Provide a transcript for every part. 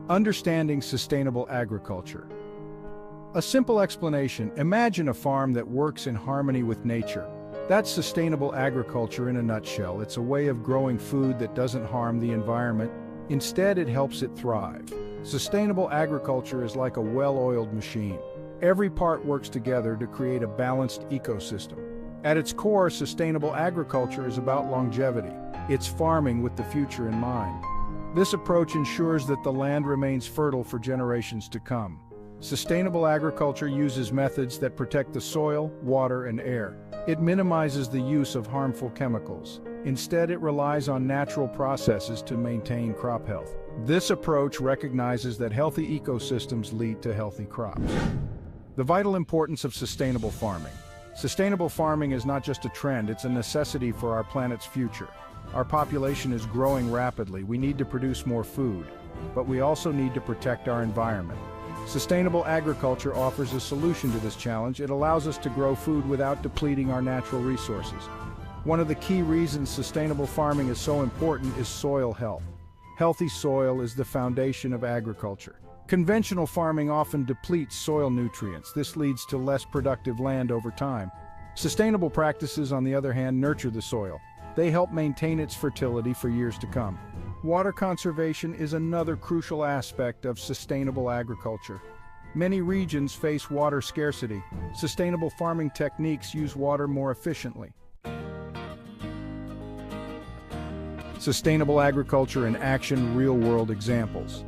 Understanding sustainable agriculture. A simple explanation: imagine a farm that works in harmony with nature. That's sustainable agriculture in a nutshell. It's a way of growing food that doesn't harm the environment. Instead, it helps it thrive. Sustainable agriculture is like a well-oiled machine. Every part works together to create a balanced ecosystem. At its core, sustainable agriculture is about longevity. It's farming with the future in mind. This approach ensures that the land remains fertile for generations to come. Sustainable agriculture uses methods that protect the soil, water, and air. It minimizes the use of harmful chemicals. Instead, it relies on natural processes to maintain crop health. This approach recognizes that healthy ecosystems lead to healthy crops. The vital importance of sustainable farming. Sustainable farming is not just a trend, it's a necessity for our planet's future. Our population is growing rapidly. We need to produce more food, but we also need to protect our environment. Sustainable agriculture offers a solution to this challenge. It allows us to grow food without depleting our natural resources. One of the key reasons sustainable farming is so important is soil health. Healthy soil is the foundation of agriculture. Conventional farming often depletes soil nutrients. This leads to less productive land over time. Sustainable practices, on the other hand, nurture the soil. They help maintain its fertility for years to come. Water conservation is another crucial aspect of sustainable agriculture. Many regions face water scarcity. Sustainable farming techniques use water more efficiently. Sustainable agriculture in action: real-world examples.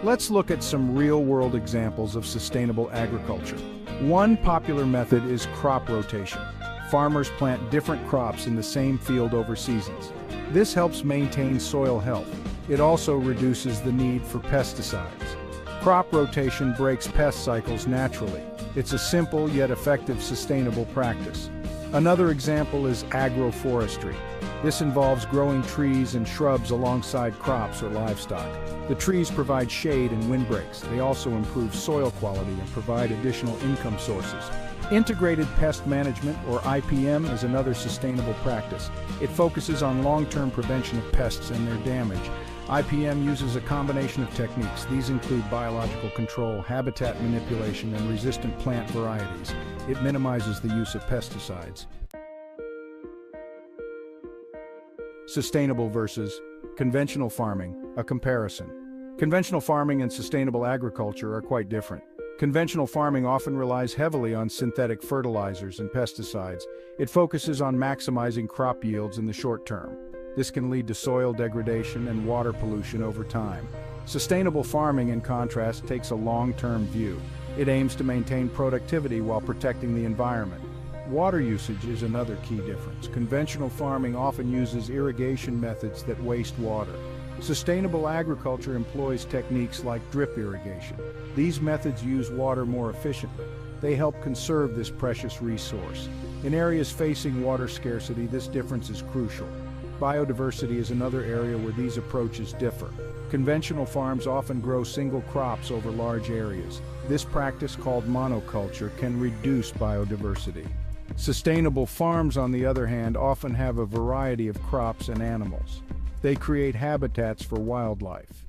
Let's look at some real-world examples of sustainable agriculture. One popular method is crop rotation. Farmers plant different crops in the same field over seasons. This helps maintain soil health. It also reduces the need for pesticides. Crop rotation breaks pest cycles naturally. It's a simple yet effective sustainable practice. Another example is agroforestry. This involves growing trees and shrubs alongside crops or livestock. The trees provide shade and windbreaks. They also improve soil quality and provide additional income sources. Integrated pest management, or IPM, is another sustainable practice. It focuses on long-term prevention of pests and their damage. IPM uses a combination of techniques. These include biological control, habitat manipulation, and resistant plant varieties. It minimizes the use of pesticides. Sustainable versus conventional farming, a comparison. Conventional farming and sustainable agriculture are quite different. Conventional farming often relies heavily on synthetic fertilizers and pesticides. It focuses on maximizing crop yields in the short term. This can lead to soil degradation and water pollution over time. Sustainable farming, in contrast, takes a long-term view. It aims to maintain productivity while protecting the environment. Water usage is another key difference. Conventional farming often uses irrigation methods that waste water. Sustainable agriculture employs techniques like drip irrigation. These methods use water more efficiently. They help conserve this precious resource. In areas facing water scarcity, this difference is crucial. Biodiversity is another area where these approaches differ. Conventional farms often grow single crops over large areas. This practice, called monoculture, can reduce biodiversity. Sustainable farms, on the other hand, often have a variety of crops and animals. They create habitats for wildlife.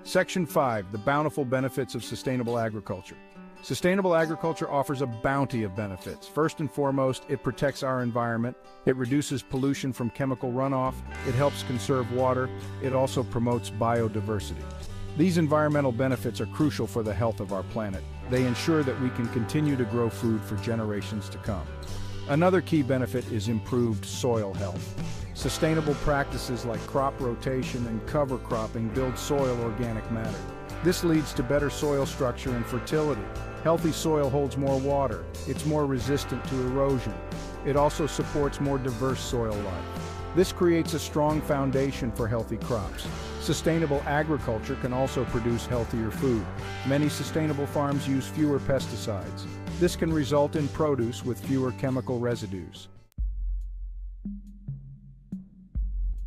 Section 5. The bountiful benefits of sustainable agriculture. Sustainable agriculture offers a bounty of benefits. First and foremost, it protects our environment. It reduces pollution from chemical runoff. It helps conserve water. It also promotes biodiversity. These environmental benefits are crucial for the health of our planet. They ensure that we can continue to grow food for generations to come. Another key benefit is improved soil health. Sustainable practices like crop rotation and cover cropping build soil organic matter. This leads to better soil structure and fertility. Healthy soil holds more water. It's more resistant to erosion. It also supports more diverse soil life. This creates a strong foundation for healthy crops. Sustainable agriculture can also produce healthier food. Many sustainable farms use fewer pesticides. This can result in produce with fewer chemical residues.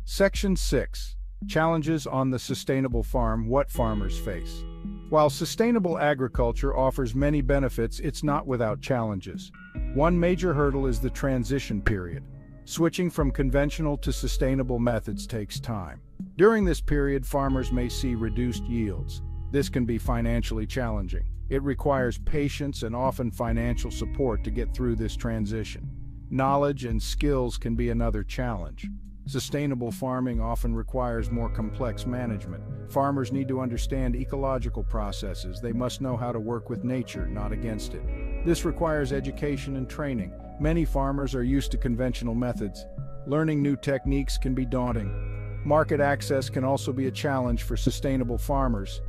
Section 6. Challenges on the sustainable farm: what farmers face. While sustainable agriculture offers many benefits, it's not without challenges. One major hurdle is the transition period. Switching from conventional to sustainable methods takes time. During this period, farmers may see reduced yields. This can be financially challenging. It requires patience and often financial support to get through this transition. Knowledge and skills can be another challenge. Sustainable farming often requires more complex management. Farmers need to understand ecological processes. They must know how to work with nature, not against it. This requires education and training. Many farmers are used to conventional methods. Learning new techniques can be daunting. Market access can also be a challenge for sustainable farmers.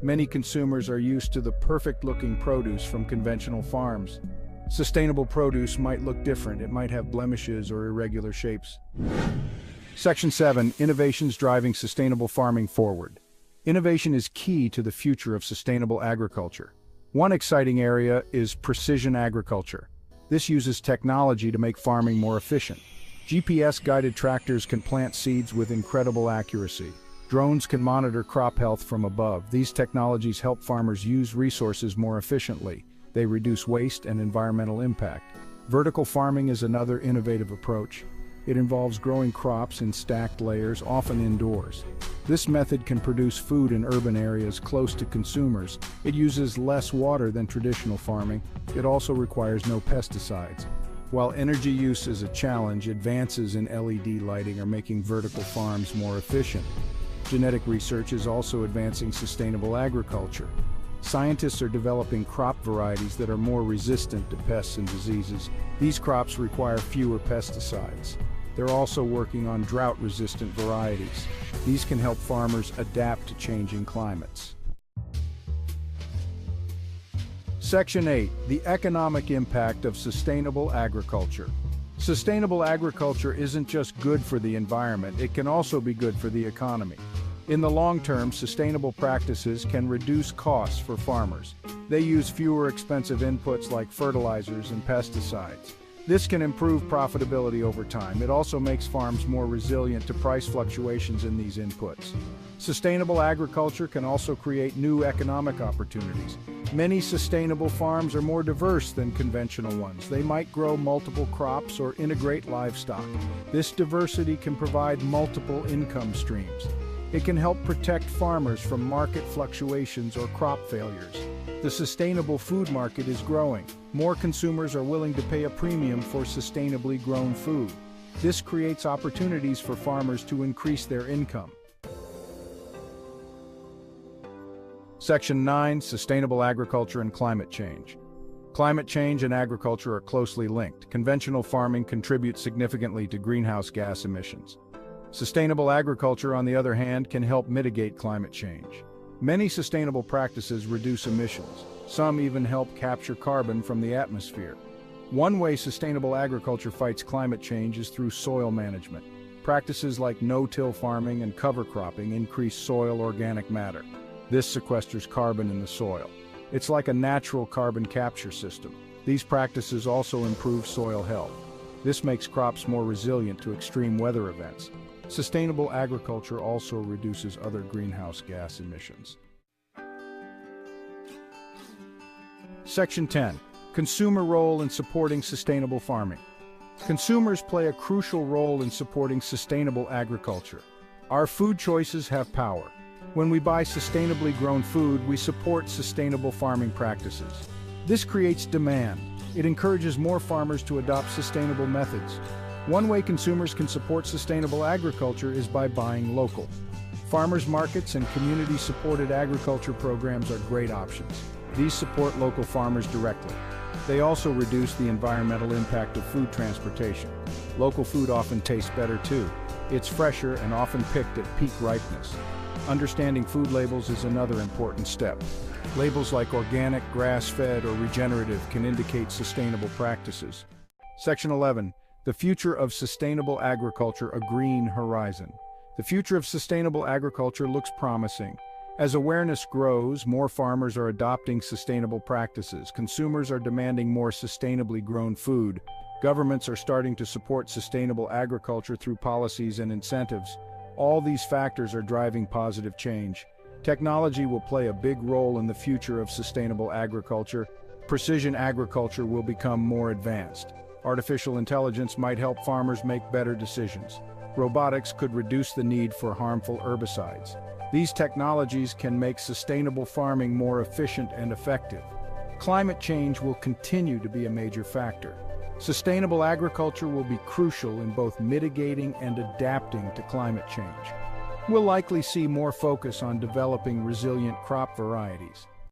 Many consumers are used to the perfect-looking produce from conventional farms. Sustainable produce might look different. It might have blemishes or irregular shapes. Section 7. Innovations driving sustainable farming forward. Innovation is key to the future of sustainable agriculture. One exciting area is precision agriculture. This uses technology to make farming more efficient. GPS-guided tractors can plant seeds with incredible accuracy. Drones can monitor crop health from above. These technologies help farmers use resources more efficiently. They reduce waste and environmental impact. Vertical farming is another innovative approach. It involves growing crops in stacked layers, often indoors. This method can produce food in urban areas close to consumers. It uses less water than traditional farming. It also requires no pesticides. While energy use is a challenge, advances in LED lighting are making vertical farms more efficient. Genetic research is also advancing sustainable agriculture. Scientists are developing crop varieties that are more resistant to pests and diseases. These crops require fewer pesticides. They're also working on drought-resistant varieties. These can help farmers adapt to changing climates. Section 8. The economic impact of sustainable agriculture. Sustainable agriculture isn't just good for the environment, it can also be good for the economy. In the long term, sustainable practices can reduce costs for farmers. They use fewer expensive inputs like fertilizers and pesticides. This can improve profitability over time. It also makes farms more resilient to price fluctuations in these inputs. Sustainable agriculture can also create new economic opportunities. Many sustainable farms are more diverse than conventional ones. They might grow multiple crops or integrate livestock. This diversity can provide multiple income streams. It can help protect farmers from market fluctuations or crop failures. The sustainable food market is growing. More consumers are willing to pay a premium for sustainably grown food. This creates opportunities for farmers to increase their income. Section 9. Sustainable agriculture and climate change. Climate change and agriculture are closely linked. Conventional farming contributes significantly to greenhouse gas emissions. Sustainable agriculture, on the other hand, can help mitigate climate change. Many sustainable practices reduce emissions. Some even help capture carbon from the atmosphere. One way sustainable agriculture fights climate change is through soil management. Practices like no-till farming and cover cropping increase soil organic matter. This sequesters carbon in the soil. It's like a natural carbon capture system. These practices also improve soil health. This makes crops more resilient to extreme weather events. Sustainable agriculture also reduces other greenhouse gas emissions. Section 10. Consumer role in supporting sustainable farming. Consumers play a crucial role in supporting sustainable agriculture. Our food choices have power. When we buy sustainably grown food, we support sustainable farming practices. This creates demand. It encourages more farmers to adopt sustainable methods. One way consumers can support sustainable agriculture is by buying local. Farmers markets and community-supported agriculture programs are great options. These support local farmers directly. They also reduce the environmental impact of food transportation. Local food often tastes better too. It's fresher and often picked at peak ripeness. Understanding food labels is another important step. Labels like organic, grass-fed, or regenerative can indicate sustainable practices. Section 11. The future of sustainable agriculture, a green horizon. The future of sustainable agriculture looks promising. As awareness grows, more farmers are adopting sustainable practices. Consumers are demanding more sustainably grown food. Governments are starting to support sustainable agriculture through policies and incentives. All these factors are driving positive change. Technology will play a big role in the future of sustainable agriculture. Precision agriculture will become more advanced. Artificial intelligence might help farmers make better decisions. Robotics could reduce the need for harmful herbicides. These technologies can make sustainable farming more efficient and effective. Climate change will continue to be a major factor. Sustainable agriculture will be crucial in both mitigating and adapting to climate change. We'll likely see more focus on developing resilient crop varieties.